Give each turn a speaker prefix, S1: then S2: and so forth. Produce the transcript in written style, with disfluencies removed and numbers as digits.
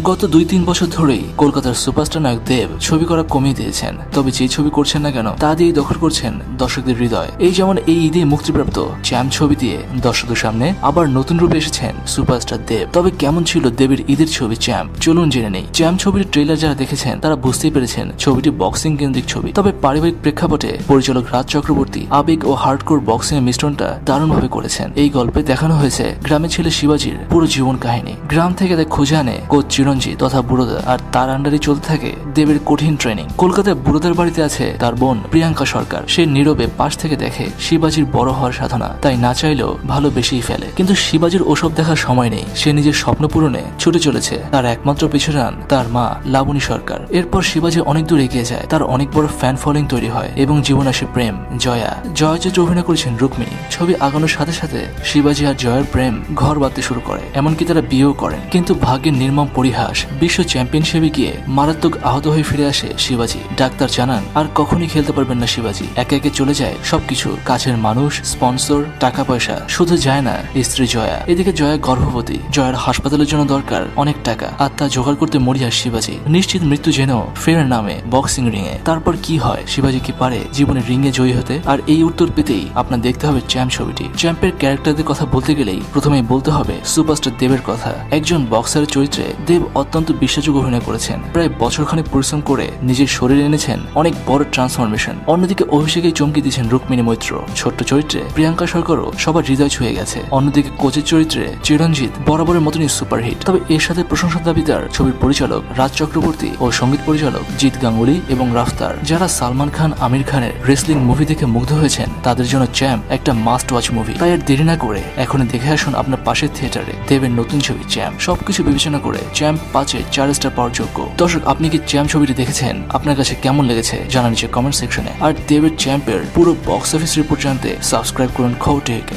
S1: গত 2-3 বছর ধরেই কলকাতার সুপারস্টার নায়ক দেব ছবি করা কমিয়ে দিয়েছেন, তবে যে ছবি করছেন না কেন তা দিয়েই দখল করছেন দর্শকদের হৃদয়। এই যেমন এই ঈদে মুক্তিপ্রাপ্ত চ্যাম্প ছবি দিয়ে দর্শকদের সামনে আবার নতুন রূপে এসেছেন সুপারস্টার দেব। তবে কেমন ছিল দেবের ঈদের ছবি চ্যাম্প, চলুন জেনে নেই। চ্যাম্প ছবির ট্রেলার যারা দেখেছেন তারা বুঝতেই পেরেছেন ছবিটি বক্সিং কেন্দ্রিক ছবি। তবে পারিবারিক প্রেক্ষাপটে পরিচালক রাজ চক্রবর্তী আবেগ ও হার্ডকোর বক্সিং এর মিশ্রণটা দারুণভাবে করেছেন। এই গল্পে দেখানো হয়েছে গ্রামের ছেলে শিবাজির পুরো জীবন কাহিনী। গ্রাম থেকে তাকে খুঁজে আনে কোচ চিরঞ্জিত তথা বুড়োদা, আর তার আন্ডারে চলতে থাকে দেবের কঠিন ট্রেনিং। কলকাতায় বুড়োদার বাড়িতে আছে তার বোন প্রিয়াঙ্কা সরকার। সে নীরবে পাশ থেকে দেখে শিবাজির বড় হওয়ার সাধনা, তাই না চাইলেও ভালোবেসেই ফেলে। কিন্তু শিবাজির ওসব দেখার সময় নেই। সে নিজের স্বপ্ন পূরণে ছুটে চলেছে। তার একমাত্র পিছনে আন তার মা লাবণী সরকার। এরপর শিবাজি অনেক দূর এগিয়ে যায়, তার অনেক বড় ফ্যান ফলোইং তৈরি হয় এবং জীবন আসে প্রেম। জয়া চরিত্রে অভিনয় করেছেন রুক্মিণী। ছবি আগানোর সাথে সাথে শিবাজি আর জয়ার প্রেম ঘর বাঁধতে শুরু করে, এমনকি তারা বিয়েও করেন। কিন্তু ভাগ্যের নির্মম পরিহাস, বিশ্ব চ্যাম্পিয়নশিপে গিয়ে মারাত্মক আহত হয়ে ফিরে আসে শিবাজি। ডাক্তার জানান আর কখনই খেলতে পারবেন না শিবাজি। একে একে চলে যায় সবকিছু, কাছের মানুষ, স্পন্সর, টাকা পয়সা, শুধু যায় না স্ত্রী জয়া। এদিকে জয়া গর্ভবতী। জয়ার হাসপাতালের জন্য দরকার অনেক টাকা, আর তা জোগাড় করতে মরিয়া শিবাজি। নিশ্চিত মৃত্যু জেনেও ফেরার নামে বক্সিং রিংয়ে। তারপর কি হয়? শিবাজি কি পারে জীবনের রিংয়ে জয়ী হতে? আর এই উত্তর পেতেই আপনার দেখতে হবে চ্যাম্প ছবিটি। চ্যাম্পের ক্যারেক্টারদের কথা বলতে গেলেই প্রথমেই বলতে হবে সুপারস্টার দেবের কথা। একজন বক্সারের চরিত্রে দেব অত্যন্ত বিশ্বাসযোগ্য অভিনয় করেছেন। প্রায় বছরখানেক পরিশ্রম করে নিজের শরীরে এনেছেন অনেক বড় ট্রান্সফরমেশন। অন্যদিকে অভিষেকেই চমকে দিয়েছেন রুক্মিণী মৈত্র। ছোট্ট চরিত্রে প্রিয়াঙ্কা সরকারও সবার হৃদয় ছুঁয়ে গেছে। অন্যদিকে কোচের চরিত্রে চিরঞ্জিত বরাবরের মতনই সুপারহিট। তবে এর সাথে প্রশংসার দাবিদার ছবির পরিচালক রাজ চক্রবর্তী ও সঙ্গীত পরিচালক জিৎ গাঙ্গুলি এবং রাফতার। যারা সালমান খান, আমির খানের রেসলিং মুভি দেখে মুগ্ধ হয়েছেন তাদের জন্য চ্যাম্প একটা মাস্ট ওয়াচ মুভি। তাই আর দেরি না করে এখনই দেখে আসুন আপনার পাশের থিয়েটারে দেবের নতুন ছবি চ্যাম্প। সবকিছু বিবেচনা করে চ্যাম্প 5-এ 4 স্টার পাওয়ার যোগ্য। দর্শক, আপনি কি চ্যাম্প ছবিটি দেখেছেন? আপনার কাছে কেমন লেগেছে জানান নিচে কমেন্ট সেকশনে। আর দেবের চ্যাম্পের পুরো বক্স অফিস রিপোর্ট জানতে সাবস্ক্রাইব করুন খবর টিভিকে।